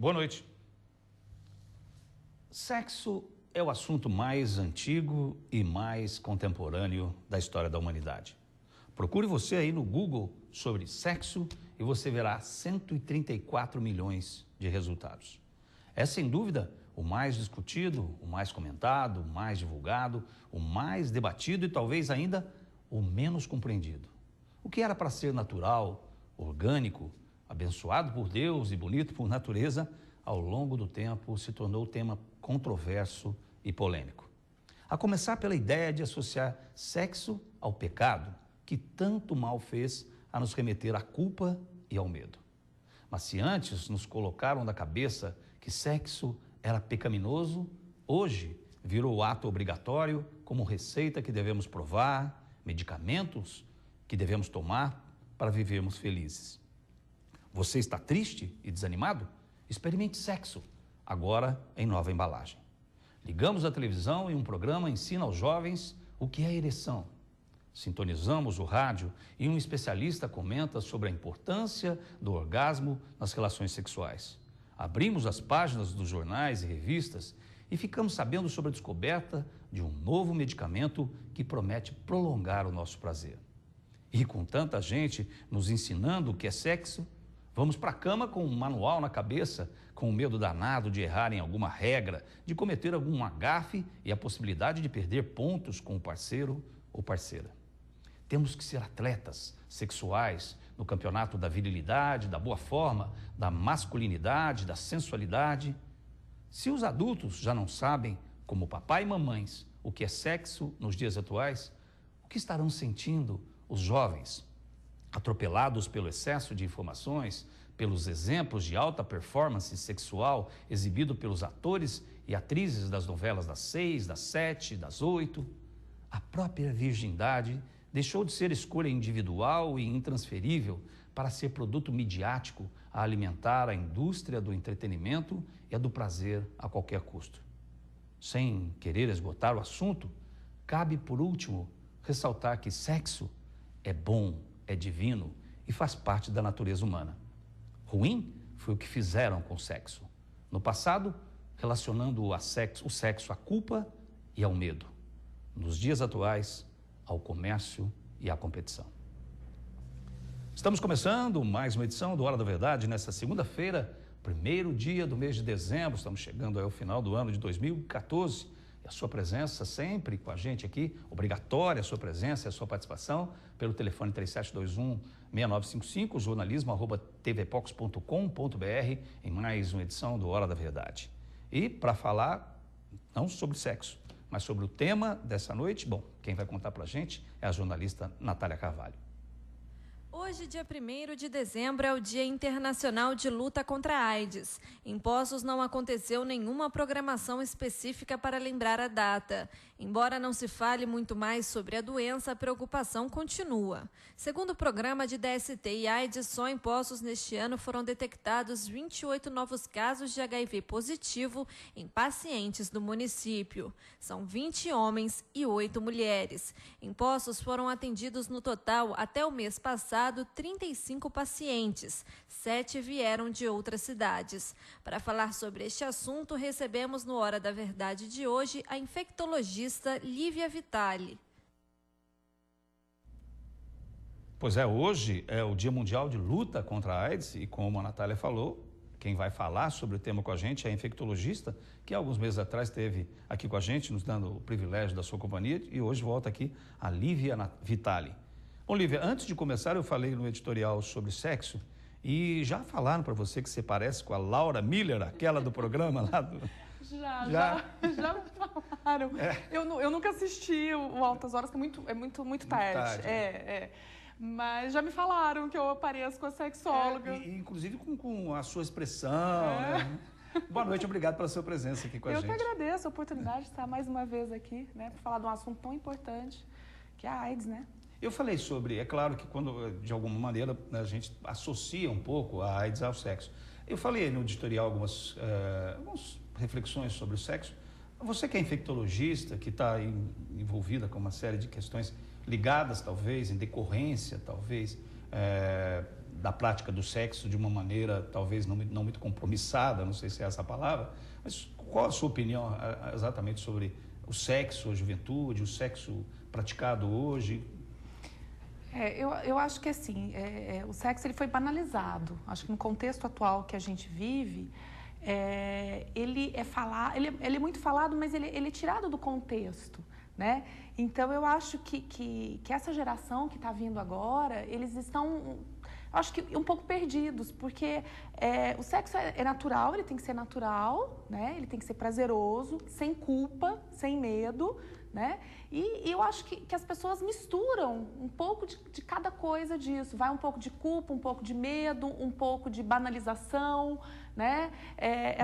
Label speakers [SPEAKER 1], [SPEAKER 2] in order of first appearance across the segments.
[SPEAKER 1] Boa noite. Sexo é o assunto mais antigo e mais contemporâneo da história da humanidade. Procure você aí no Google sobre sexo e você verá 134 milhões de resultados. É sem dúvida o mais discutido, o mais comentado, o mais divulgado, o mais debatido e talvez ainda o menos compreendido. O que era para ser natural, orgânico, abençoado por Deus e bonito por natureza, ao longo do tempo se tornou tema controverso e polêmico. A começar pela ideia de associar sexo ao pecado, que tanto mal fez a nos remeter à culpa e ao medo. Mas se antes nos colocaram na cabeça que sexo era pecaminoso, hoje virou ato obrigatório como receita que devemos provar, medicamentos que devemos tomar para vivermos felizes. Você está triste e desanimado? Experimente sexo, agora em nova embalagem. Ligamos a televisão e um programa ensina aos jovens o que é ereção. Sintonizamos o rádio e um especialista comenta sobre a importância do orgasmo nas relações sexuais. Abrimos as páginas dos jornais e revistas e ficamos sabendo sobre a descoberta de um novo medicamento que promete prolongar o nosso prazer. E com tanta gente nos ensinando o que é sexo, vamos para a cama com um manual na cabeça, com o medo danado de errar em alguma regra, de cometer algum gafe e a possibilidade de perder pontos com o parceiro ou parceira. Temos que ser atletas sexuais no campeonato da virilidade, da boa forma, da masculinidade, da sensualidade. Se os adultos já não sabem, como papai e mamães, o que é sexo nos dias atuais, o que estarão sentindo os jovens, atropelados pelo excesso de informações, pelos exemplos de alta performance sexual exibido pelos atores e atrizes das novelas das 6, das 7, das 8? A própria virgindade deixou de ser escolha individual e intransferível para ser produto midiático a alimentar a indústria do entretenimento e a do prazer a qualquer custo. Sem querer esgotar o assunto, cabe, por último, ressaltar que sexo é bom, é divino e faz parte da natureza humana. Ruim foi o que fizeram com o sexo. No passado, relacionando o sexo à culpa e ao medo. Nos dias atuais, ao comércio e à competição. Estamos começando mais uma edição do Hora da Verdade nesta segunda-feira, primeiro dia do mês de dezembro. Estamos chegando ao final do ano de 2014 e a sua presença sempre com a gente aqui, obrigatória a sua presença e a sua participação pelo telefone 3721-6955, jornalismo@tvpox.com.br em mais uma edição do Hora da Verdade. E para falar não sobre sexo, mas sobre o tema dessa noite, bom, quem vai contar para a gente é a jornalista Natália Carvalho.
[SPEAKER 2] Hoje, dia 1º de dezembro, é o Dia Internacional de Luta contra a AIDS. Em Poços não aconteceu nenhuma programação específica para lembrar a data. Embora não se fale muito mais sobre a doença, a preocupação continua. Segundo o programa de DST e AIDS, só em Poços neste ano foram detectados 28 novos casos de HIV positivo em pacientes do município. São 20 homens e 8 mulheres. Em Poços foram atendidos no total, até o mês passado, 35 pacientes, 7 vieram de outras cidades. Para falar sobre este assunto, recebemos no Hora da Verdade de hoje a infectologista Lívia Vitali.
[SPEAKER 1] Pois é, hoje é o Dia Mundial de Luta contra a AIDS e, como a Natália falou, quem vai falar sobre o tema com a gente é a infectologista, que alguns meses atrás esteve aqui com a gente, nos dando o privilégio da sua companhia, e hoje volta aqui a Lívia Vitali. Bom, Lívia, antes de começar, eu falei no editorial sobre sexo e já falaram para você que você parece com a Laura Miller, aquela do programa lá do...
[SPEAKER 3] Já me falaram. É. Eu nunca assisti o Altas Horas, que é muito tarde. Mas já me falaram que eu pareço com a sexóloga.
[SPEAKER 1] Inclusive com a sua expressão, né? Boa noite, obrigado pela sua presença aqui com a gente.
[SPEAKER 3] Eu que agradeço a oportunidade de estar mais uma vez aqui, né, para falar de um assunto tão importante, que é a AIDS, né?
[SPEAKER 1] Eu falei sobre, é claro que quando, de alguma maneira, a gente associa um pouco a AIDS ao sexo. Eu falei no editorial algumas reflexões sobre o sexo. Você que é infectologista, que está envolvida com uma série de questões ligadas, talvez, em decorrência, talvez, da prática do sexo de uma maneira talvez não muito compromissada, não sei se é essa a palavra, mas qual a sua opinião exatamente sobre o sexo, a juventude, o sexo praticado hoje?
[SPEAKER 3] Eu acho que assim, o sexo ele foi banalizado. Acho que no contexto atual que a gente vive, ele é muito falado, mas ele é tirado do contexto, né? Então eu acho que essa geração que está vindo agora, eles estão, acho que um pouco perdidos, porque o sexo é natural, ele tem que ser natural, né? Ele tem que ser prazeroso, sem culpa, sem medo, né? E eu acho que as pessoas misturam um pouco de cada coisa disso. Vai um pouco de culpa, um pouco de medo, um pouco de banalização, né?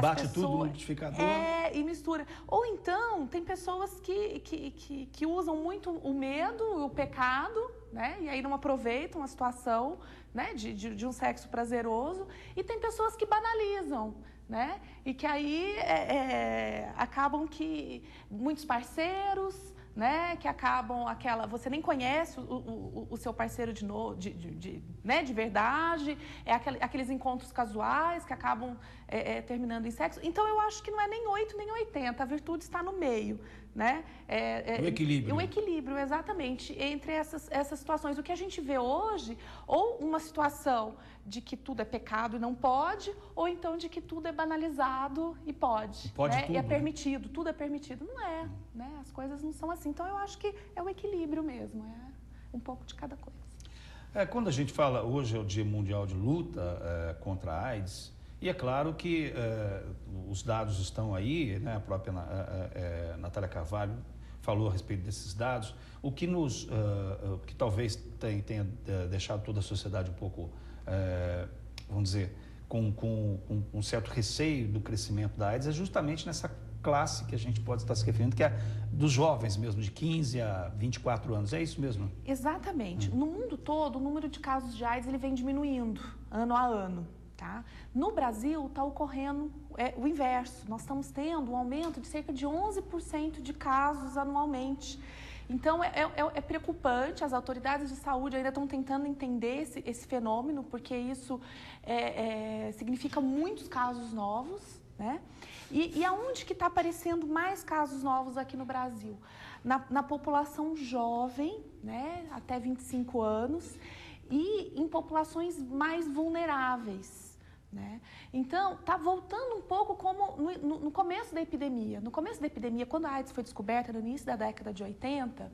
[SPEAKER 1] Bate tudo no liquidificador.
[SPEAKER 3] E mistura. Ou então, tem pessoas que usam muito o medo, o pecado, né? E aí não aproveitam a situação, né? de um sexo prazeroso. E tem pessoas que banalizam, né? E que aí acabam que muitos parceiros, né? Que acabam você nem conhece o seu parceiro de verdade, aqueles encontros casuais que acabam terminando em sexo. Então eu acho que não é nem 8 nem 80, a virtude está no meio, né?
[SPEAKER 1] O equilíbrio.
[SPEAKER 3] O equilíbrio, exatamente, entre essas situações. O que a gente vê hoje, ou uma situação de que tudo é pecado e não pode, ou então de que tudo é banalizado e pode.
[SPEAKER 1] Pode
[SPEAKER 3] né?
[SPEAKER 1] tudo.
[SPEAKER 3] E é permitido, tudo é permitido. Não é, né? As coisas não são assim. Então eu acho que é o equilíbrio mesmo, um pouco de cada coisa.
[SPEAKER 1] Quando a gente fala, hoje é o Dia Mundial de Luta contra a AIDS, e é claro que os dados estão aí, né? A própria Natália Carvalho falou a respeito desses dados, o que que talvez tenha deixado toda a sociedade um pouco, vamos dizer, com um certo receio do crescimento da AIDS, é justamente nessa classe que a gente pode estar se referindo, que é dos jovens mesmo, de 15 a 24 anos, é isso mesmo?
[SPEAKER 3] Exatamente. No mundo todo, o número de casos de AIDS ele vem diminuindo, ano a ano. Tá? No Brasil, está ocorrendo o inverso. Nós estamos tendo um aumento de cerca de 11% de casos anualmente. Então, é preocupante. As autoridades de saúde ainda estão tentando entender esse fenômeno, porque isso significa muitos casos novos. Né? E aonde que está aparecendo mais casos novos aqui no Brasil? Na população jovem, né? Até 25 anos, e em populações mais vulneráveis. Né? Então, está voltando um pouco como no começo da epidemia. No começo da epidemia, quando a AIDS foi descoberta, no início da década de 80,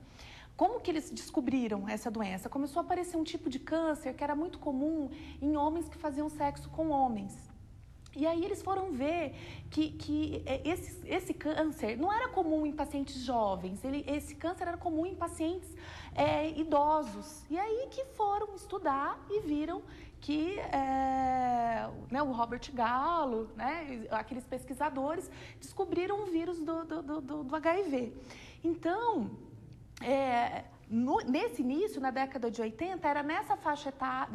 [SPEAKER 3] como que eles descobriram essa doença? Começou a aparecer um tipo de câncer que era muito comum em homens que faziam sexo com homens. E aí eles foram ver que esse câncer não era comum em pacientes jovens, esse câncer era comum em pacientes idosos. E aí que foram estudar e viram que o Robert Gallo, né, aqueles pesquisadores, descobriram o vírus do HIV. Então, nesse início, na década de 80, era nessa faixa etária,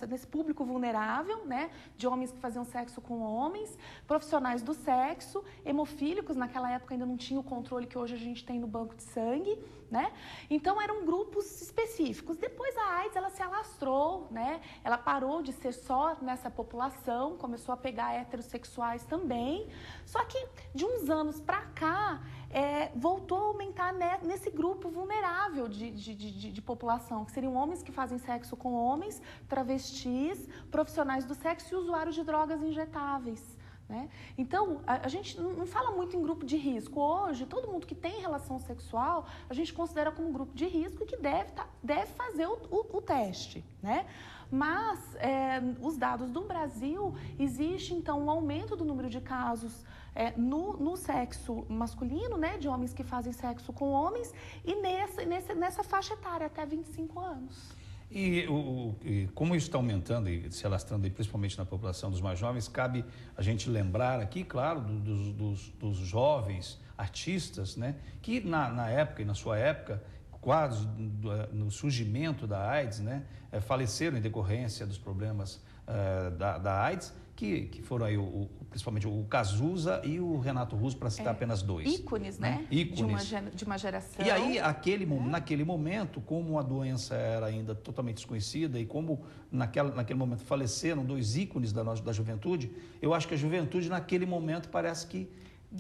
[SPEAKER 3] nesse público vulnerável, né, de homens que faziam sexo com homens, profissionais do sexo, hemofílicos, naquela época ainda não tinha o controle que hoje a gente tem no banco de sangue, né? Então eram grupos específicos. Depois a AIDS ela se alastrou, né? Ela parou de ser só nessa população, começou a pegar heterossexuais também. Só que de uns anos para cá voltou a aumentar nesse grupo vulnerável de população, que seriam homens que fazem sexo com homens, travestis, profissionais do sexo e usuários de drogas injetáveis. Né? Então, a gente não fala muito em grupo de risco. Hoje, todo mundo que tem relação sexual, a gente considera como grupo de risco e que deve fazer o teste. Né? Mas, os dados do Brasil, existe, então, um aumento do número de casos no sexo masculino, né, de homens que fazem sexo com homens, e nessa faixa etária, até 25 anos.
[SPEAKER 1] E como isso está aumentando e se alastrando, principalmente na população dos mais jovens, cabe a gente lembrar aqui, claro, dos jovens artistas, né, que na época e na sua época, quadros no surgimento da AIDS, né, faleceram em decorrência dos problemas da AIDS, que foram aí principalmente o Cazuza e o Renato Russo, para citar apenas dois.
[SPEAKER 3] Ícones, né?
[SPEAKER 1] Ícones.
[SPEAKER 3] De uma geração.
[SPEAKER 1] E aí, naquele momento, como a doença era ainda totalmente desconhecida e como naquele momento faleceram dois ícones da juventude, eu acho que a juventude naquele momento parece que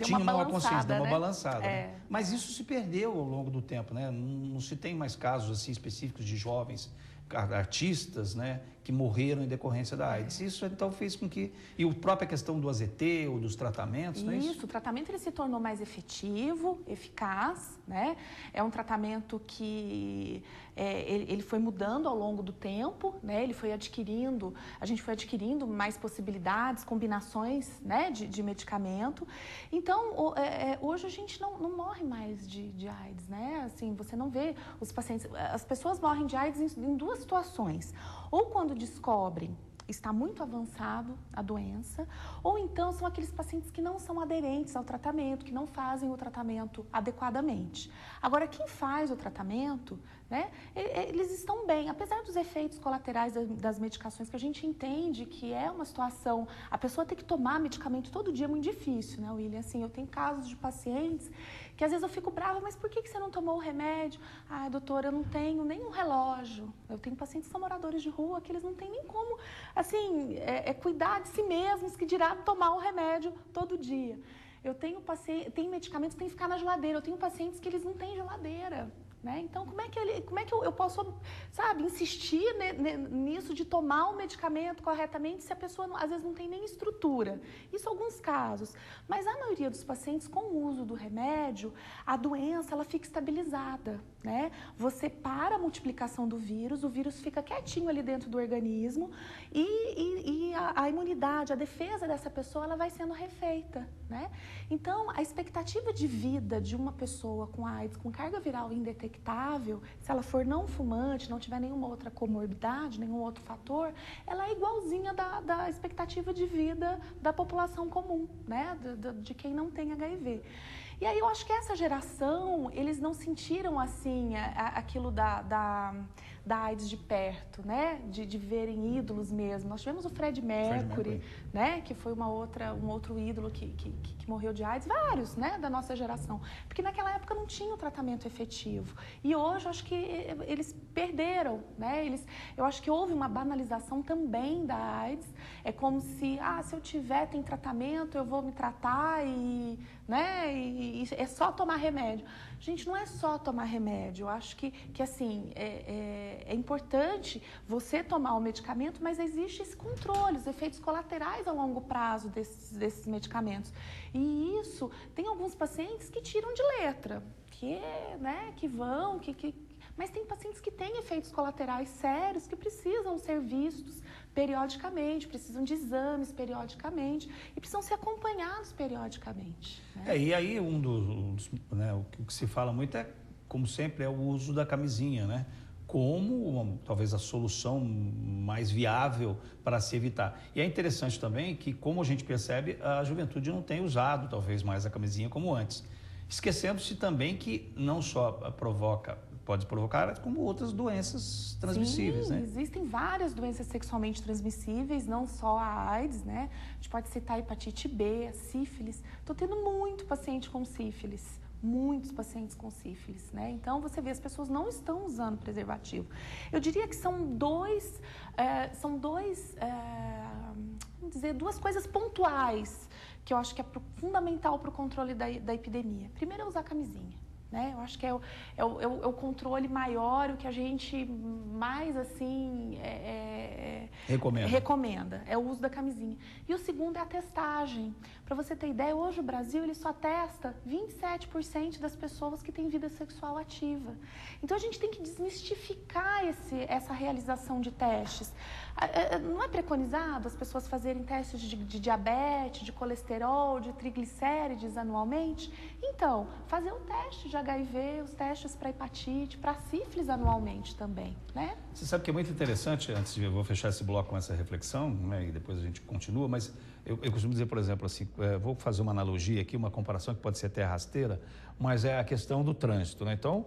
[SPEAKER 1] tinha uma consciência, deu uma balançada. Né? Mas isso se perdeu ao longo do tempo, né? Não se tem mais casos assim específicos de jovens artistas, né, que morreram em decorrência da AIDS. Isso então fez com que... E a própria questão do AZT ou dos tratamentos, não é isso?
[SPEAKER 3] Isso, o tratamento ele se tornou mais efetivo, eficaz, né? É um tratamento que ele foi mudando ao longo do tempo, né? A gente foi adquirindo mais possibilidades, combinações, né, de medicamento. Então, hoje a gente não morre mais de AIDS, né? Assim, você não vê os pacientes... As pessoas morrem de AIDS em duas situações. Ou quando descobrem, está muito avançado a doença, ou então são aqueles pacientes que não são aderentes ao tratamento, que não fazem o tratamento adequadamente. Agora, quem faz o tratamento, né, eles estão bem, apesar dos efeitos colaterais das medicações, que a gente entende que é uma situação, a pessoa ter que tomar medicamento todo dia é muito difícil, né, William? Assim, eu tenho casos de pacientes que às vezes eu fico brava, mas por que você não tomou o remédio? Ah, doutora, eu não tenho nem um relógio. Eu tenho pacientes que são moradores de rua, que eles não têm nem como, assim, cuidar de si mesmos, que dirá tomar o remédio todo dia. Eu tenho medicamentos que tem que ficar na geladeira. Eu tenho pacientes que eles não têm geladeira. Né? Então, como é que eu posso, sabe, insistir nisso de tomar o medicamento corretamente se a pessoa, às vezes, não tem nem estrutura? Isso em alguns casos. Mas a maioria dos pacientes, com o uso do remédio, a doença ela fica estabilizada. Né? Você para a multiplicação do vírus, o vírus fica quietinho ali dentro do organismo e a imunidade, a defesa dessa pessoa, ela vai sendo refeita. Né? Então, a expectativa de vida de uma pessoa com AIDS, com carga viral indetectável, se ela for não fumante, não tiver nenhuma outra comorbidade, nenhum outro fator, ela é igualzinha da expectativa de vida da população comum, né? De quem não tem HIV. E aí eu acho que essa geração, eles não sentiram assim aquilo da AIDS de perto, né? De verem ídolos mesmo. Nós tivemos o Fred Mercury, né? Que foi um outro ídolo que morreu de AIDS, vários, né? Da nossa geração. Porque naquela época não tinha o tratamento efetivo. E hoje eu acho que eles perderam, né? Eu acho que houve uma banalização também da AIDS. É como se, se eu tem tratamento, eu vou me tratar né? E é só tomar remédio. Gente, não é só tomar remédio. Eu acho que assim, é importante você tomar o medicamento, mas existe esse controle, os efeitos colaterais a longo prazo desses medicamentos. E isso, tem alguns pacientes que tiram de letra, mas tem pacientes que têm efeitos colaterais sérios que precisam ser vistos periodicamente, precisam de exames periodicamente e precisam ser acompanhados periodicamente. Né?
[SPEAKER 1] E aí né, o que se fala muito como sempre, é o uso da camisinha, né? Como talvez a solução mais viável para se evitar. E é interessante também que, como a gente percebe, a juventude não tem usado talvez mais a camisinha como antes. Esquecendo-se também que não só pode provocar, como outras doenças transmissíveis,
[SPEAKER 3] Sim,
[SPEAKER 1] né?
[SPEAKER 3] Existem várias doenças sexualmente transmissíveis, não só a AIDS, né? A gente pode citar a hepatite B, a sífilis. Estou tendo muito paciente com sífilis. Muitos pacientes com sífilis, né? Então, você vê, as pessoas não estão usando preservativo. Eu diria que são duas coisas pontuais que eu acho que é fundamental para o controle da epidemia. Primeiro é usar camisinha. Né? Eu acho que é o controle maior, o que a gente mais assim recomenda, é o uso da camisinha. E o segundo é a testagem. Para você ter ideia, hoje o Brasil ele só testa 27% das pessoas que têm vida sexual ativa. Então a gente tem que desmistificar essa realização de testes. Não é preconizado as pessoas fazerem testes de diabetes, de colesterol, de triglicérides anualmente? Então, fazer o teste de HIV, os testes para hepatite, para sífilis anualmente também, né?
[SPEAKER 1] Você sabe que é muito interessante, eu vou fechar esse bloco colocam essa reflexão, né, e depois a gente continua, mas eu costumo dizer, por exemplo, assim, vou fazer uma analogia aqui, uma comparação que pode ser até rasteira, mas é a questão do trânsito, né? Então,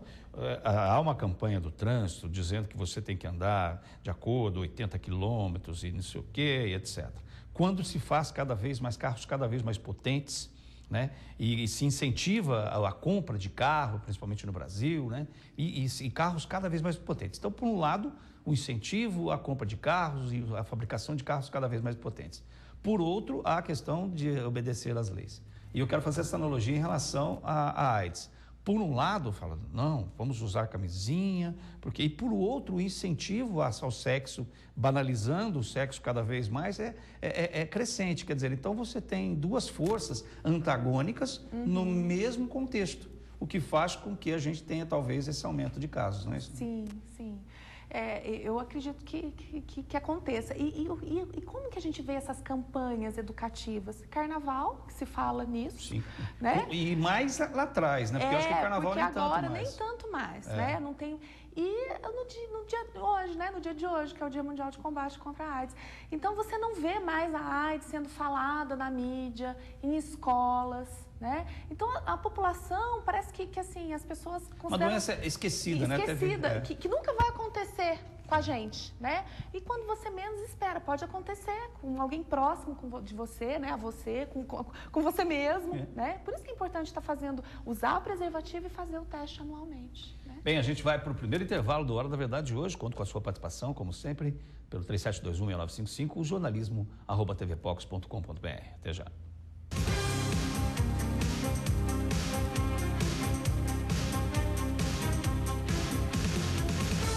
[SPEAKER 1] há uma campanha do trânsito dizendo que você tem que andar de acordo, 80 quilômetros e não sei o quê, e etc. Quando se faz cada vez mais carros cada vez mais potentes, né? E se incentiva a compra de carro, principalmente no Brasil, né? E carros cada vez mais potentes. Então, por um lado, o incentivo à compra de carros e a fabricação de carros cada vez mais potentes. Por outro, há a questão de obedecer às leis. E eu quero fazer essa analogia em relação à AIDS. Por um lado, fala, não, vamos usar camisinha, porque, e por outro, o incentivo ao sexo, banalizando o sexo cada vez mais, é crescente. Quer dizer, então você tem duas forças antagônicas no mesmo contexto, o que faz com que a gente tenha, talvez, esse aumento de casos, não é isso?
[SPEAKER 3] Sim, sim. Eu acredito que aconteça. E como que a gente vê essas campanhas educativas? Carnaval, que se fala nisso. Sim. Né?
[SPEAKER 1] E mais lá atrás, né? Porque eu acho que o carnaval nem tanto mais.
[SPEAKER 3] Agora nem tanto mais, né? Não tem... E no dia de hoje, né? No dia de hoje, que é o Dia Mundial de Combate contra a AIDS. Então, você não vê mais a AIDS sendo falada na mídia, em escolas, né? Então, a população, parece que assim, as pessoas consideram...
[SPEAKER 1] Uma doença esquecida, né?
[SPEAKER 3] Esquecida, que nunca vai acontecer com a gente, né? E quando você menos espera, pode acontecer com alguém próximo de você, né? A você, com você mesmo, né? Por isso que é importante usar o preservativo e fazer o teste anualmente, né?
[SPEAKER 1] Bem, a gente vai para o primeiro intervalo do Hora da Verdade de hoje. Conto com a sua participação, como sempre, pelo 3721-6955, o jornalismo@tvpox.com.br. Até já.